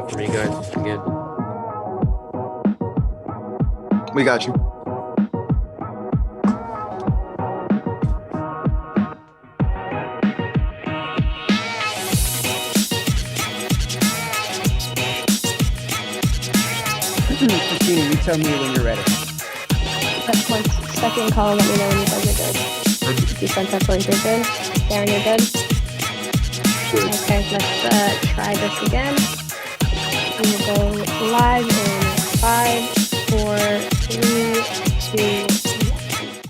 for me, guys, again. We got you. Christina, you tell me when you're ready. Once second call, let me know when you guys are good. You sent that link, you're good. Darren, you're good. Good. Okay, let's try this again. We will go live in 5, 4, 3, 2, 1.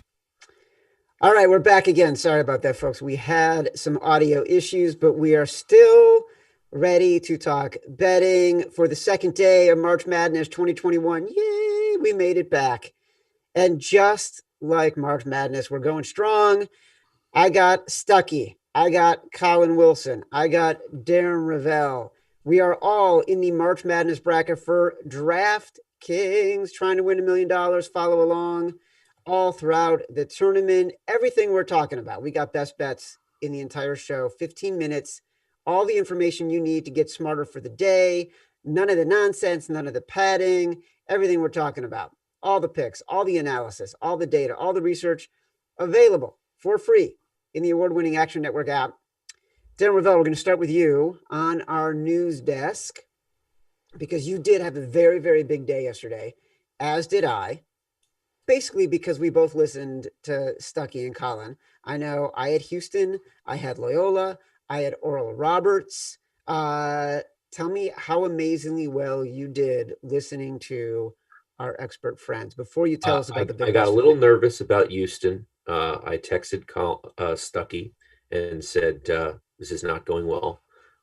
All right, we're back again. Sorry about that, folks. We had some audio issues, but we are still ready to talk betting for the second day of March Madness 2021. Yay, we made it back. And just like March Madness, we're going strong. I got Stuckey. I got Colin Wilson. I got Darren Ravel. We are all in the March Madness bracket for DraftKings, trying to win $1 million. Follow along all throughout the tournament. Everything we're talking about. We got best bets in the entire show, 15 minutes. All the information you need to get smarter for the day. None of the nonsense, none of the padding, everything we're talking about. All the picks, all the analysis, all the data, all the research available for free in the award-winning Action Network app. Darren Ravel, we're going to start with you on our news desk because you did have a very, very big day yesterday, as did I. Basically because we both listened to Stuckey and Colin. I know I had Houston, I had Loyola, I had Oral Roberts. Tell me how amazingly well you did listening to our expert friends before you tell us about the big. I got a little nervous about Houston. I texted Stuckey and said, this is not going well.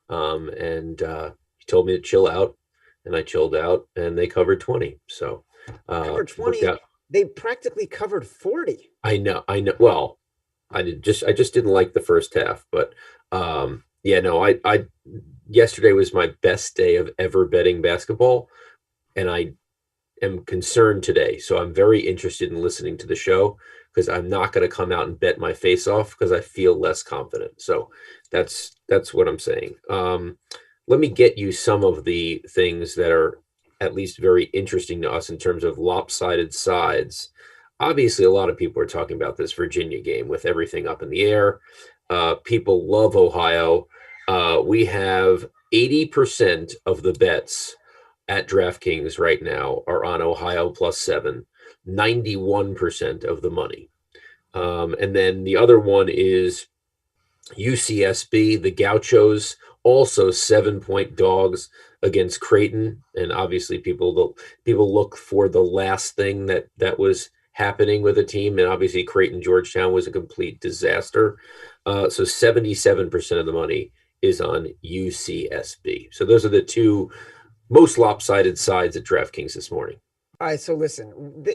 And he told me to chill out, and I chilled out, and they covered 20. So covered 20. They practically covered 40. I know. Well, I just didn't like the first half, but I yesterday was my best day of ever betting basketball, and I am concerned today. So I'm very interested in listening to the show because I'm not going to come out and bet my face off because I feel less confident. So that's what I'm saying. Let me get you some of the things that are at least very interesting to us in terms of lopsided sides. Obviously, a lot of people are talking about this Virginia game with everything up in the air. People love Ohio. We have 80% of the bets at DraftKings right now are on Ohio +7, 91% of the money. And then the other one is UCSB, the Gauchos, also 7-point dogs against Creighton. And obviously people look for the last thing that was happening with a team. And obviously Creighton Georgetown was a complete disaster. So 77% of the money is on UCSB. So those are the two most lopsided sides at DraftKings this morning. All right, so listen,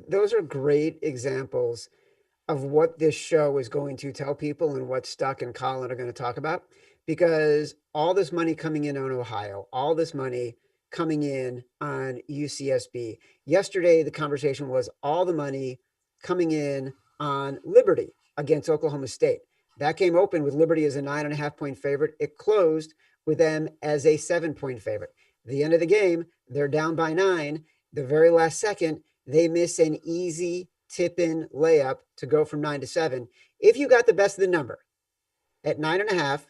those are great examples of what this show is going to tell people and what Stuck and Colin are going to talk about, because all this money coming in on Ohio, all this money coming in on UCSB. Yesterday, the conversation was all the money coming in on Liberty against Oklahoma State. That game opened with Liberty as a 9.5-point favorite. It closed with them as a 7-point favorite. At the end of the game, they're down by 9. The very last second, they miss an easy tip-in layup to go from 9 to 7. If you got the best of the number at 9.5,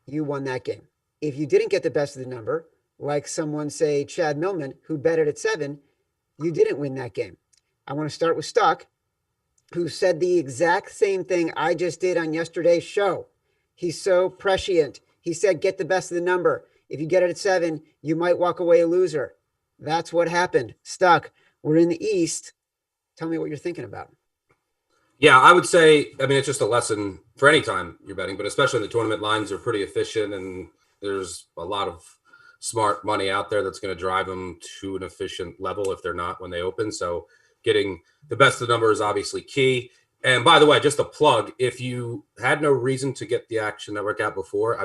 you won that game. If you didn't get the best of the number, like someone say Chad Millman, who bet it at 7, you didn't win that game. I want to start with Stuck, who said the exact same thing I just did on yesterday's show. He's so prescient. He said, get the best of the number. If you get it at 7, you might walk away a loser. That's what happened. Stuck. We're in the East. Tell me what you're thinking about. Yeah, I would say, it's just a lesson for any time you're betting, but especially in the tournament, lines are pretty efficient, and there's a lot of smart money out there that's going to drive them to an efficient level if they're not when they open. So getting the best of the number is obviously key. And by the way, just a plug, if you had no reason to get the Action Network app before,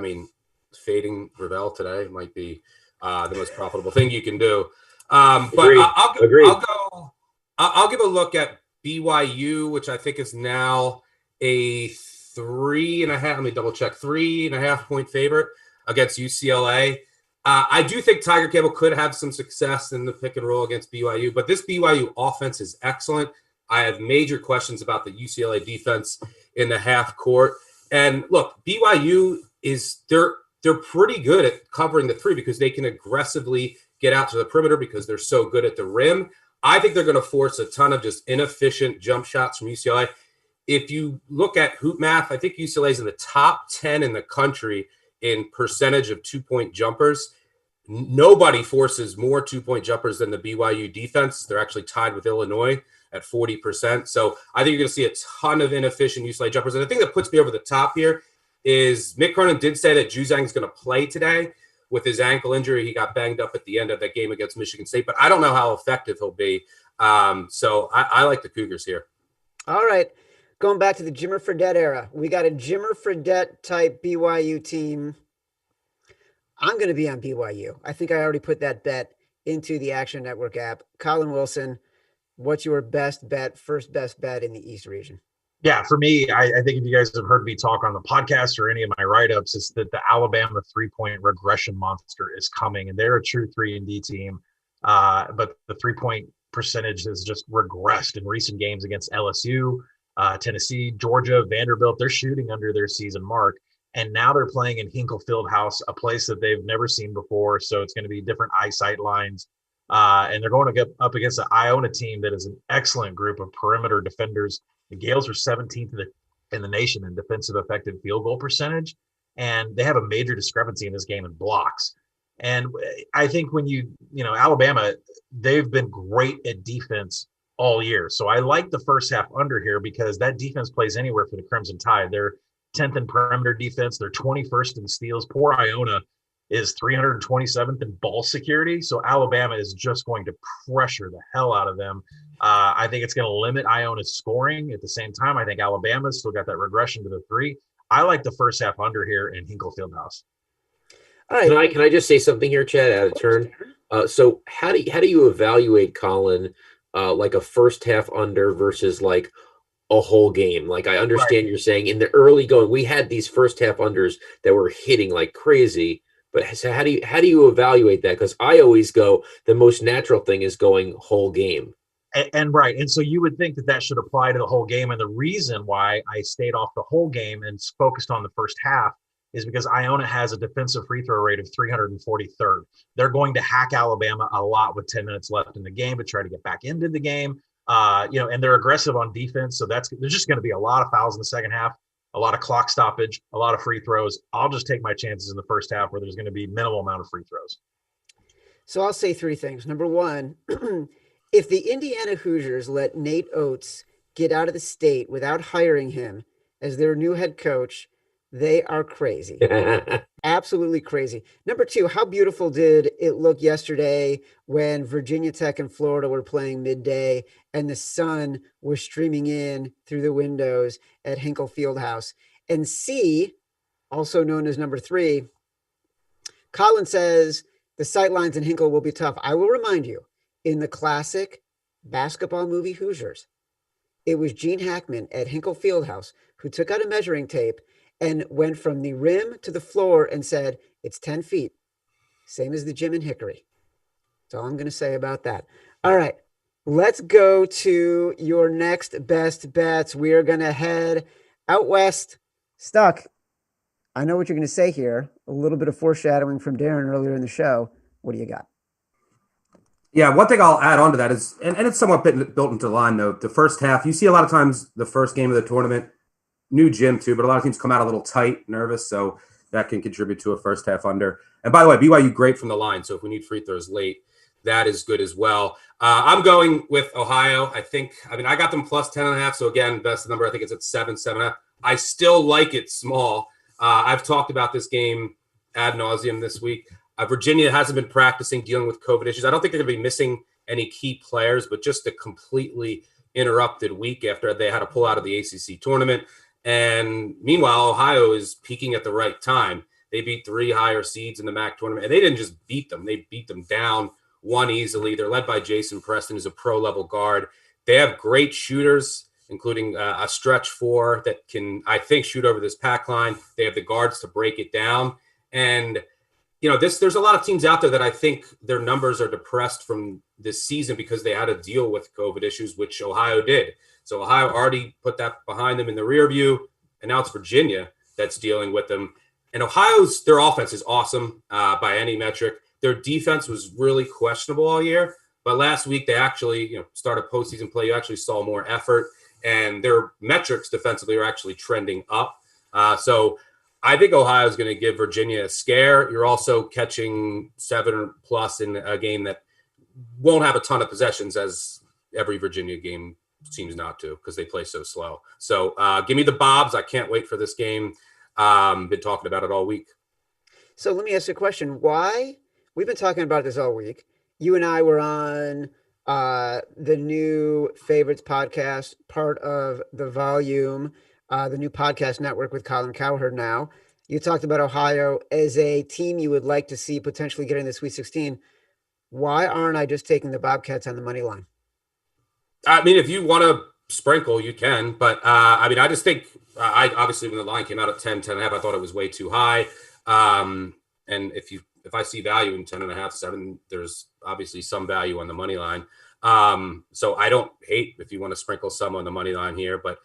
fading Ravel today might be the most profitable thing you can do. But I'll give a look at BYU, which I think is now a 3.5. Let me double check. 3.5 point favorite against UCLA. I do think Tiger Campbell could have some success in the pick and roll against BYU, but this BYU offense is excellent. I have major questions about the UCLA defense in the half court. And look, BYU they're pretty good at covering the three because they can aggressively get out to the perimeter because they're so good at the rim. I think they're going to force a ton of just inefficient jump shots from UCLA. If you look at hoop math, I think UCLA is in the top 10 in the country in percentage of 2-point jumpers. Nobody forces more 2-point jumpers than the BYU defense. They're actually tied with Illinois at 40%. So I think you're going to see a ton of inefficient UCLA jumpers. And the thing that puts me over the top here is Mick Cronin did say that Juzang is going to play today with his ankle injury. He got banged up at the end of that game against Michigan State, but I don't know how effective he'll be. So I like the Cougars here. All right. Going back to the Jimmer Fredette era, we got a Jimmer Fredette type BYU team. I'm going to be on BYU. I think I already put that bet into the Action Network app. Colin Wilson, what's your best bet, first best bet in the East region? Yeah, for me, I think if you guys have heard me talk on the podcast or any of my write-ups, is that the Alabama 3-point regression monster is coming, and they're a true 3-and-D team. But the 3-point percentage has just regressed in recent games against LSU, Tennessee, Georgia, Vanderbilt. They're shooting under their season mark, and now they're playing in Hinkle Fieldhouse, a place that they've never seen before. So it's going to be different eyesight lines, and they're going to get up against the Iona team that is an excellent group of perimeter defenders. The Gales are 17th in the nation in defensive effective field goal percentage, and they have a major discrepancy in this game in blocks. And I think when Alabama, they've been great at defense all year. So I like the first half under here because that defense plays anywhere for the Crimson Tide. They're 10th in perimeter defense. They're 21st in steals. Poor Iona is 327th in ball security. So Alabama is just going to pressure the hell out of them. I think it's going to limit Iona's scoring. At the same time, I think Alabama's still got that regression to the 3. I like the first half under here in Hinkle Fieldhouse. All right. Can I just say something here, Chad, out of turn? So how do you evaluate, Colin, like a first half under versus like a whole game? Like I understand You're saying in the early going, we had these first half unders that were hitting like crazy. But so how do you evaluate that? Because I always go, the most natural thing is going whole game. And right. And so you would think that should apply to the whole game. And the reason why I stayed off the whole game and focused on the first half is because Iona has a defensive free throw rate of 343rd. They're going to hack Alabama a lot with 10 minutes left in the game to try to get back into the game. And they're aggressive on defense. So there's just going to be a lot of fouls in the second half, a lot of clock stoppage, a lot of free throws. I'll just take my chances in the first half where there's going to be minimal amount of free throws. So I'll say 3 things. Number 1, if the Indiana Hoosiers let Nate Oates get out of the state without hiring him as their new head coach, they are crazy. Absolutely crazy. Number 2, how beautiful did it look yesterday when Virginia Tech and Florida were playing midday and the sun was streaming in through the windows at Hinkle Fieldhouse? And C, also known as number 3, Colin says the sightlines in Hinkle will be tough. I will remind you, in the classic basketball movie Hoosiers, it was Gene Hackman at Hinkle Fieldhouse who took out a measuring tape and went from the rim to the floor and said, it's 10 feet, same as the gym in Hickory. That's all I'm going to say about that. All right, let's go to your next best bets. We are going to head out west. Stuck. I know what you're going to say here. A little bit of foreshadowing from Darren earlier in the show. What do you got? Yeah, one thing I'll add on to that is, and it's somewhat built into the line, though, the first half, you see a lot of times the first game of the tournament, new gym too, but a lot of teams come out a little tight, nervous, so that can contribute to a first half under. And by the way, BYU great from the line, so if we need free throws late, that is good as well. I'm going with Ohio. I got them plus 10.5, so again, best number, I think it's at 7.5. I still like it small. I've talked about this game ad nauseum this week. Virginia hasn't been practicing, dealing with COVID issues. I don't think they're going to be missing any key players, but just a completely interrupted week after they had to pull out of the ACC tournament. And meanwhile, Ohio is peaking at the right time. They beat 3 higher seeds in the MAC tournament, and they didn't just beat them. They beat them down, won easily. They're led by Jason Preston, who's a pro-level guard. They have great shooters, including a stretch 4 that can, I think, shoot over this pack line. They have the guards to break it down. And there's a lot of teams out there that I think their numbers are depressed from this season because they had to deal with COVID issues, which Ohio did. So Ohio already put that behind them in the rear view, and now it's Virginia that's dealing with them. And their offense is awesome by any metric. Their defense was really questionable all year, but last week they actually, started postseason play. You actually saw more effort, and their metrics defensively are actually trending up. So I think Ohio is going to give Virginia a scare. You're also catching 7+ in a game that won't have a ton of possessions, as every Virginia game seems not to, because they play so slow. So give me the Bobs. I can't wait for this game. Been talking about it all week. So let me ask you a question. Why? We've been talking about this all week. You and I were on the new Favorites podcast, part of the Volume, the new podcast network with Colin Cowherd now. You talked about Ohio as a team you would like to see potentially getting the Sweet 16. Why aren't I just taking the Bobcats on the money line? I mean, if you want to sprinkle, you can. But, I just think I obviously when the line came out at 10.5, I thought it was way too high. And if I see value in 10.5, 7, there's obviously some value on the money line. So I don't hate if you want to sprinkle some on the money line here, but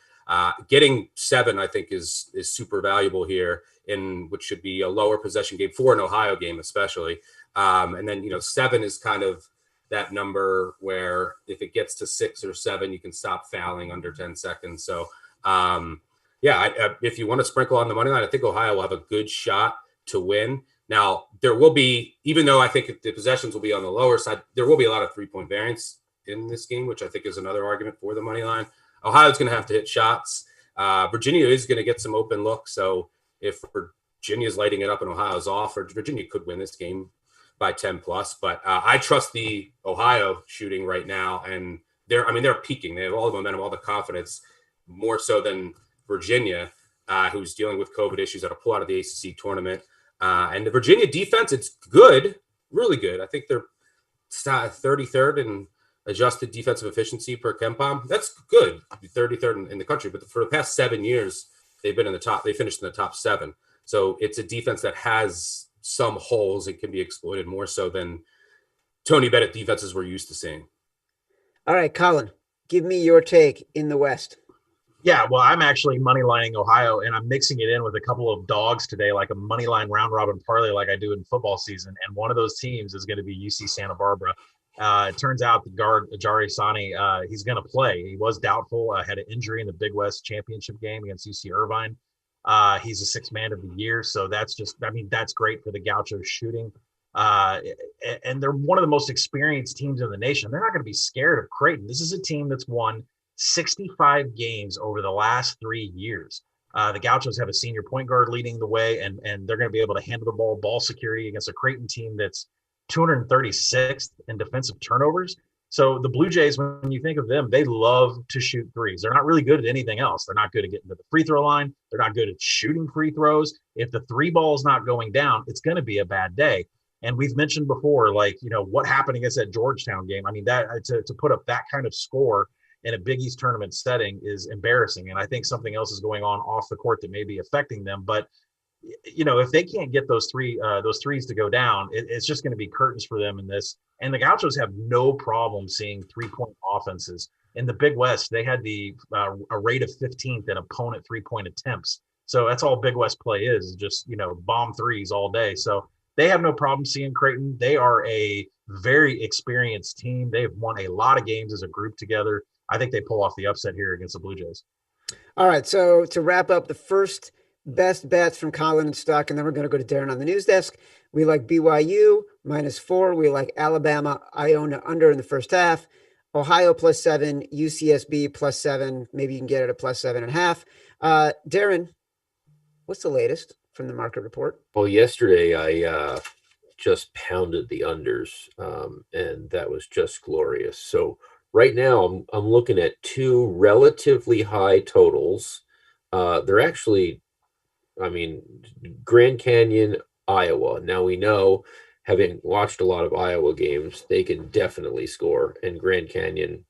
getting 7, I think, is super valuable here, in which should be a lower possession game for an Ohio game, especially. And then, 7 is kind of that number where if it gets to 6 or 7, you can stop fouling under 10 seconds. So, if you want to sprinkle on the money line, I think Ohio will have a good shot to win. Now, there will be, even though I think the possessions will be on the lower side, there will be a lot of 3-point variance in this game, which I think is another argument for the money line. Ohio's going to have to hit shots. Virginia is going to get some open looks. So if Virginia's lighting it up and Ohio's off, or Virginia could win this game by 10+. But I trust the Ohio shooting right now, and they're peaking. They have all the momentum, all the confidence, more so than Virginia, who's dealing with COVID issues that'll pull out of the ACC tournament. And the Virginia defense, it's good, really good. I think they're 33rd in adjusted defensive efficiency per KenPom. That's good, 33rd in the country. But for the past 7 years, they've been in the top. They finished in the top 7. So it's a defense that has some holes and can be exploited more so than Tony Bennett defenses we're used to seeing. All right, Colin, give me your take in the West. Yeah, well, I'm actually money lining Ohio, and I'm mixing it in with a couple of dogs today, like a money line round robin parlay, like I do in football season. And one of those teams is going to be UC Santa Barbara. It turns out the guard Ajari Sani, he's going to play. He was doubtful, had an injury in the Big West championship game against UC Irvine. He's a 6th man of the year, so that's great for the Gauchos shooting. And they're one of the most experienced teams in the nation. They're not going to be scared of Creighton. This is a team that's won 65 games over the last 3 years. The Gauchos have a senior point guard leading the way, and they're going to be able to handle the ball security against a Creighton team that's 236th in defensive turnovers. So the Blue Jays, when you think of them, they love to shoot threes. They're not really good at anything else. They're not good at getting to the free throw line. They're not good at shooting free throws. If the 3 ball is not going down, it's going to be a bad day. And we've mentioned before, what happened against that Georgetown game. I mean, that to put up that kind of score in a Big East tournament setting is embarrassing. And I think something else is going on off the court that may be affecting them. But, if they can't get those threes to go down, it's just going to be curtains for them in this. And the Gauchos have no problem seeing 3-point offenses. In the Big West, they had a rate of 15th in opponent 3-point attempts. So that's all Big West play is just, bomb threes all day. So they have no problem seeing Creighton. They are a very experienced team. They've won a lot of games as a group together. I think they pull off the upset here against the Blue Jays. All right. So to wrap up the first best bets from Colin and Stuck, and then we're going to go to Darren on the news desk. We like BYU -4. We like Alabama, Iona under in the first half. Ohio +7, UCSB +7. Maybe you can get it at +7.5. Darren, what's the latest from the market report? Well, yesterday I just pounded the unders, and that was just glorious. So right now I'm looking at 2 relatively high totals. They're actually, Grand Canyon, Iowa. Now we know, having watched a lot of Iowa games, they can definitely score. And Grand Canyon,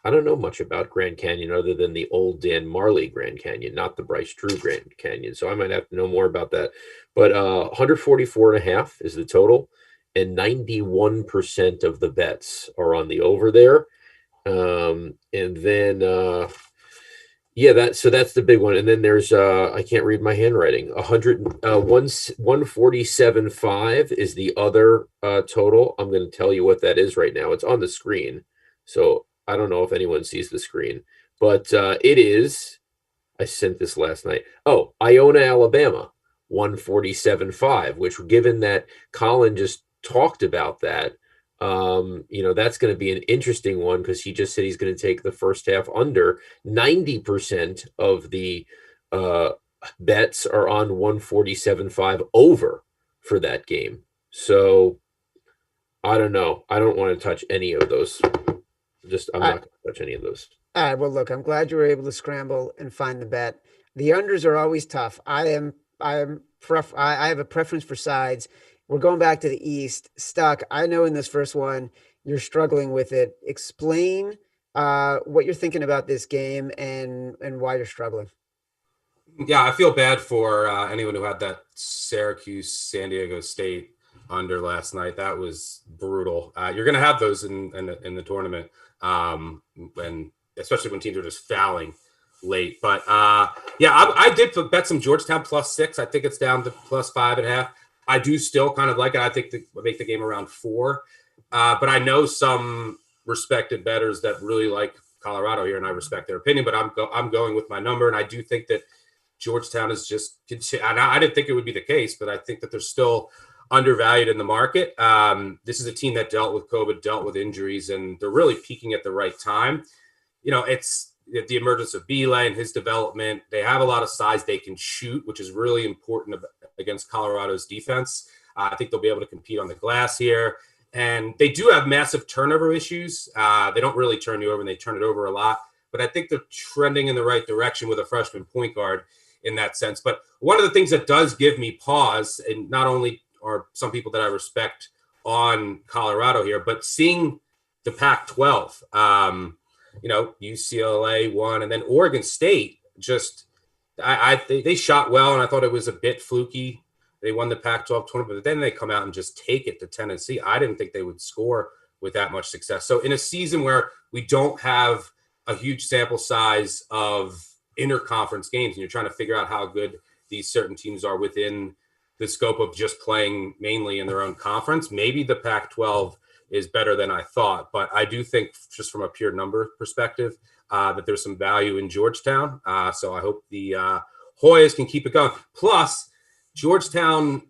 I don't know much about Grand Canyon other than the old Dan Marley Grand Canyon, not the Bryce Drew Grand Canyon. So I might have to know more about that. But 144.5 is the total, and 91% of the bets are on the over there. And then yeah, that's the big one. And then there's I can't read my handwriting. 147.5 is the other total. I'm going to tell you what that is right now. It's on the screen, so I don't know if anyone sees the screen, but it is. I sent this last night. Oh, Iona, Alabama, 147.5. Which, given that Colin just talked about that, that's going to be an interesting one because he just said he's going to take the first half under. 90% of the bets are on 147.5 over for that game. So I don't know. I don't want to touch any of those. I'm not going to touch any of those. All right. Well, look, I'm glad you were able to scramble and find the bet. The unders are always tough. I have a preference for sides. We're going back to the East. Stuck. I know in this first one, you're struggling with it. Explain what you're thinking about this game and why you're struggling. Yeah, I feel bad for anyone who had that Syracuse San Diego State under last night. That was brutal. You're going to have those in the tournament, and especially when teams are just fouling late. But I did bet some Georgetown +6. I think it's down to +5.5. I do still kind of like it. I think make the game around 4. But I know some respected bettors that really like Colorado here, and I respect their opinion. But I'm going with my number, and I do think that Georgetown is just. And I didn't think it would be the case, but I think that they're still undervalued in the market. This is a team that dealt with COVID, dealt with injuries, and they're really peaking at the right time. It's the emergence of Belay and his development. They have a lot of size. They can shoot, which is really important against Colorado's defense. I think they'll be able to compete on the glass here. And they do have massive turnover issues. They don't really turn you over, and they turn it over a lot. But I think they're trending in the right direction with a freshman point guard in that sense. But one of the things that does give me pause, and not only are some people that I respect on Colorado here, but seeing the Pac-12, UCLA won, and then Oregon State just they shot well, and I thought it was a bit fluky. They won the Pac-12 tournament, but then they come out and just take it to Tennessee. I didn't think they would score with that much success. So in a season where we don't have a huge sample size of interconference games, and you're trying to figure out how good these certain teams are within the scope of just playing mainly in their own conference, maybe the Pac-12 is better than I thought. But I do think, just from a pure number perspective, that there's some value in Georgetown. So I hope the Hoyas can keep it going. Plus, Georgetown,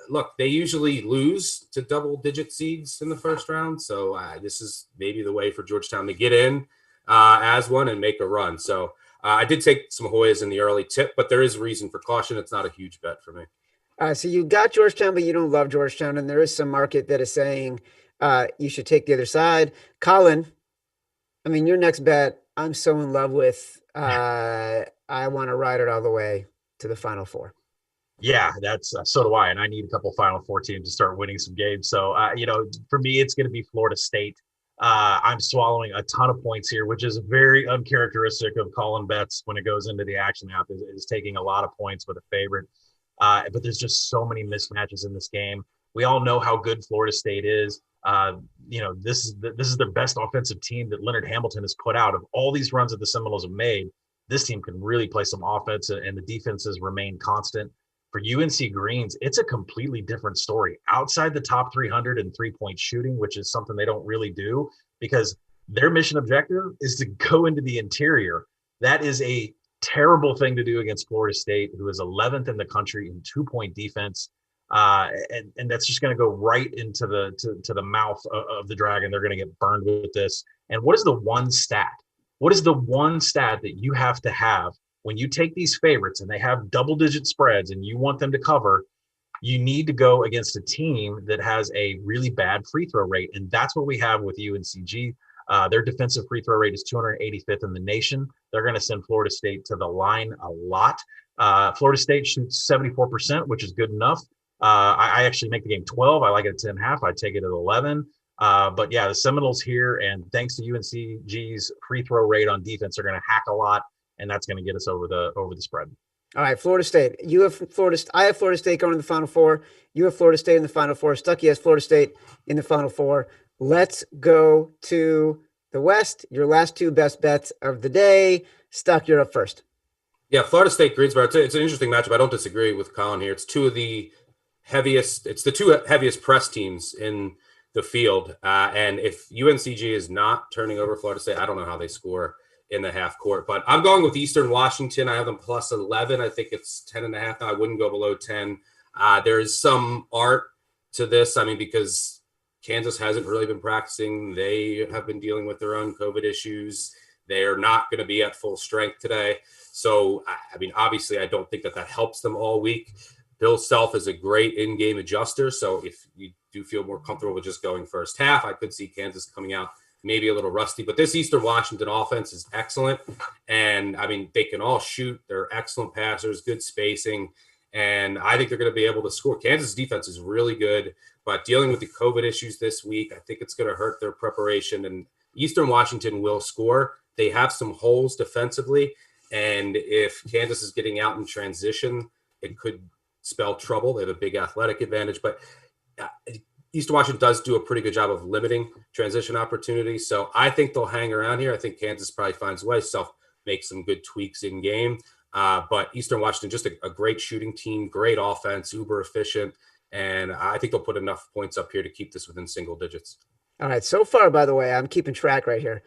look, they usually lose to double-digit seeds in the first round. So this is maybe the way for Georgetown to get in as one and make a run. So I did take some Hoyas in the early tip, but there is reason for caution. It's not a huge bet for me. So you got Georgetown, but you don't love Georgetown. And there is some market that is saying you should take the other side. Colin, I mean, your next bet, I'm so in love with. I want to ride it all the way to the Final Four. Yeah, that's so do I. And I need a couple Final Four teams to start winning some games. So, for me, it's going to be Florida State. I'm swallowing a ton of points here, which is very uncharacteristic of Colin Betts when it goes into the action app, is taking a lot of points with a favorite. But there's just so many mismatches in this game. We all know how good Florida State is. This is their best offensive team that Leonard Hamilton has put out. Of all these runs that the Seminoles have made, this team can really play some offense, and the defenses remain constant. For UNC Greens, it's a completely different story. Outside the top 300 in three-point shooting, which is something they don't really do, because their mission objective is to go into the interior. That is a terrible thing to do against Florida State, who is 11th in the country in two-point defense. And that's just going to go right into the mouth of the Dragon. They're going to get burned with this. And what is the one stat? What is the one stat that you have to have when you take these favorites and they have double-digit spreads and you want them to cover? You need to go against a team that has a really bad free throw rate, and that's what we have with UNCG. Their defensive free throw rate is 285th in the nation. They're going to send Florida State to the line a lot. Florida State shoots 74%, which is good enough. I actually make the game 12. I like it at 10.5. I take it at 11. But yeah, the Seminoles here, and thanks to UNCG's free throw rate on defense, are going to hack a lot, and that's going to get us over the spread. All right, Florida State. You have Florida. I have Florida State going to the Final Four. You have Florida State in the Final Four. Stuckey has Florida State in the Final Four. Let's go to the West. Your last two best bets of the day. Stuck, you're up first. Yeah, Florida State, Greensboro. It's an interesting matchup. I don't disagree with Colin here. It's the two heaviest press teams in the field. And if UNCG is not turning over Florida State, I don't know how they score in the half court. But I'm going with Eastern Washington. I have them plus 11. I think it's 10.5 now. I wouldn't go below 10. There is some art to this. I mean, because Kansas hasn't really been practicing. They have been dealing with their own COVID issues. They're not going to be at full strength today. So, I mean, obviously, I don't think that helps them all week. Bill Self is a great in-game adjuster. So if you do feel more comfortable with just going first half, I could see Kansas coming out maybe a little rusty. But this Eastern Washington offense is excellent. And, I mean, they can all shoot. They're excellent passers, good spacing. And I think they're going to be able to score. Kansas defense is really good. But dealing with the COVID issues this week, I think it's going to hurt their preparation. And Eastern Washington will score. They have some holes defensively. And if Kansas is getting out in transition, it could spell trouble. They have a big athletic advantage. But Eastern Washington does do a pretty good job of limiting transition opportunities. So I think they'll hang around here. I think Kansas probably finds a way. Self makes some good tweaks in game. But Eastern Washington, just a great shooting team, great offense, uber efficient. And I think they'll put enough points up here to keep this within single digits. All right. So far, by the way, I'm keeping track right here.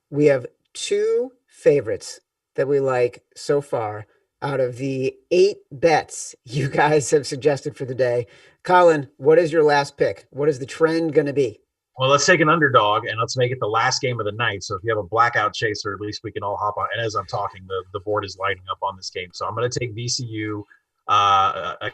We have two favorites that we like so far out of the 8 bets you guys have suggested for the day. Colin, what is your last pick? What is the trend going to be? Well, let's take an underdog and let's make it the last game of the night. So if you have a blackout chaser, at least we can all hop on. And as I'm talking, the board is lighting up on this game. So I'm going to take VCU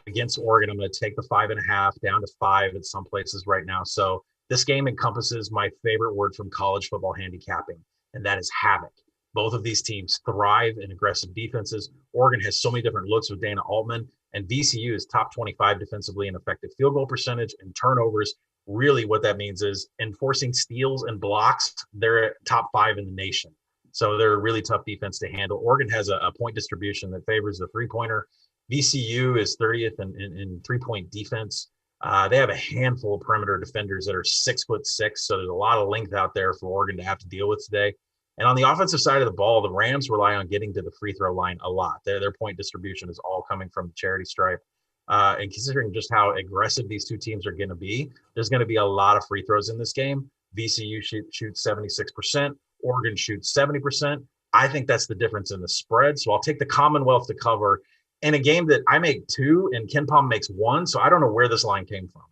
against Oregon. I'm going to take the 5.5 down to 5 at some places right now. So this game encompasses my favorite word from college football handicapping, and that is havoc. Both of these teams thrive in aggressive defenses. Oregon has so many different looks with Dana Altman, and VCU is top 25 defensively in effective field goal percentage and turnovers. Really what that means is enforcing steals and blocks. They're top 5 in the nation. So they're a really tough defense to handle. Oregon has a point distribution that favors the three-pointer. VCU is 30th in three-point defense. They have a handful of perimeter defenders that are 6'6", so there's a lot of length out there for Oregon to have to deal with today. And on the offensive side of the ball, the Rams rely on getting to the free throw line a lot. Their point distribution is all coming from the charity stripe. And considering just how aggressive these two teams are going to be, there's going to be a lot of free throws in this game. VCU shoots 76%. Oregon shoots 70%. I think that's the difference in the spread. So I'll take the Commonwealth to cover in a game that I make 2 and KenPom makes 1. So I don't know where this line came from.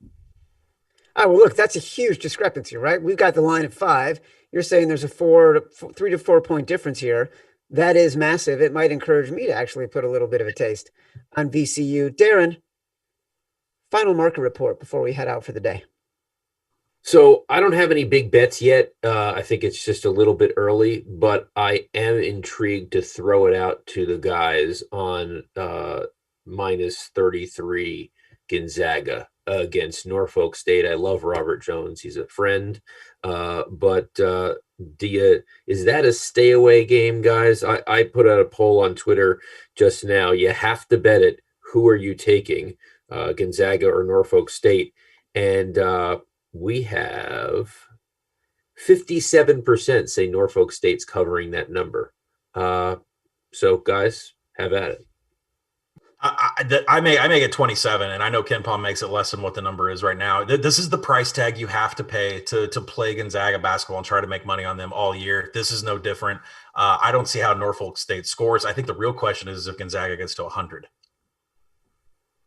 Oh, well, look, that's a huge discrepancy, right? We've got the line at 5. You're saying there's a 3 to 4 point difference here. That is massive. It might encourage me to actually put a little bit of a taste on VCU. Darren, final market report before we head out for the day. So I don't have any big bets yet. I think it's just a little bit early, but I am intrigued to throw it out to the guys on minus 33 Gonzaga against Norfolk State. I love Robert Jones. He's a friend. But is that a stay away game, guys? I put out a poll on Twitter just now. You have to bet it. Who are you taking, Gonzaga or Norfolk State? And we have 57% say Norfolk State's covering that number. So guys, have at it. I make it 27, and I know KenPom makes it less than what the number is right now. This is the price tag you have to pay to play Gonzaga basketball and try to make money on them all year. This is no different. I don't see how Norfolk State scores. I think the real question is if Gonzaga gets to 100.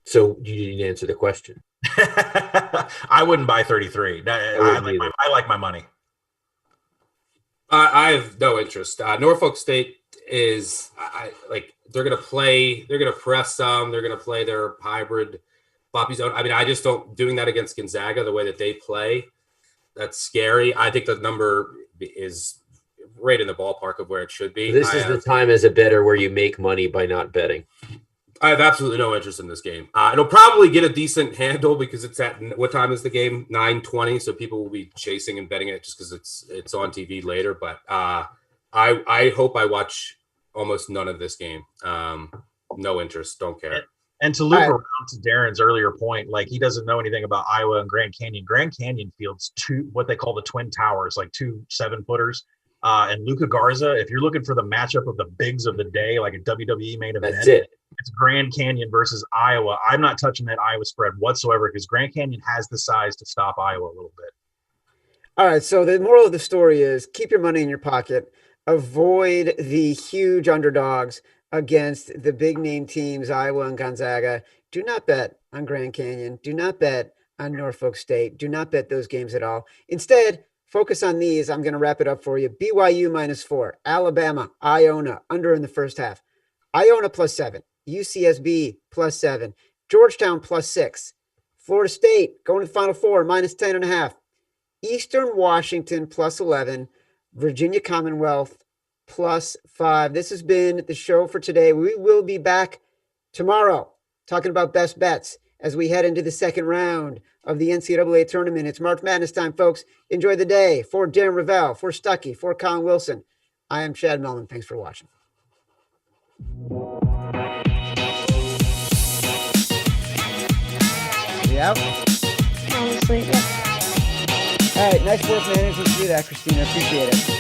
So you didn't answer the question. I wouldn't buy 33. I like my money. I have no interest. Norfolk State is they're going to press some, they're going to play their hybrid floppy zone. I mean, I just don't doing that against Gonzaga, the way that they play. That's scary. I think the number is right in the ballpark of where it should be. This is the time as a bettor where you make money by not betting. I have absolutely no interest in this game. It'll probably get a decent handle because it's at what time is the game? 9:20. So people will be chasing and betting it just because it's on TV later. But I hope I watch almost none of this game. No interest. Don't care. And to loop around to Darren's earlier point, like he doesn't know anything about Iowa and Grand Canyon. Grand Canyon fields what they call the Twin Towers, like 2 7-footers. And Luka Garza, if you're looking for the matchup of the bigs of the day, like a WWE main event, That's it. it's Grand Canyon versus Iowa. I'm not touching that Iowa spread whatsoever because Grand Canyon has the size to stop Iowa a little bit. All right. So the moral of the story is keep your money in your pocket. Avoid the huge underdogs against the big name teams, Iowa and Gonzaga. Do not bet on Grand Canyon. Do not bet on Norfolk State. Do not bet those games at all. Instead, focus on these. I'm going to wrap it up for you. BYU -4, Alabama, Iona under in the first half. Iona +7, UCSB +7, Georgetown +6, Florida State going to the Final Four -10.5, Eastern Washington +11, Virginia Commonwealth +5. This has been the show for today. We will be back tomorrow talking about best bets as we head into the second round of the NCAA tournament. It's March Madness time, folks. Enjoy the day. For Darren Ravel, for Stuckey, for Colin Wilson, I am Chad Mellon. Thanks for watching. Yep. Honestly, yeah. All right. Nice work managing to do that, Christina. Appreciate it.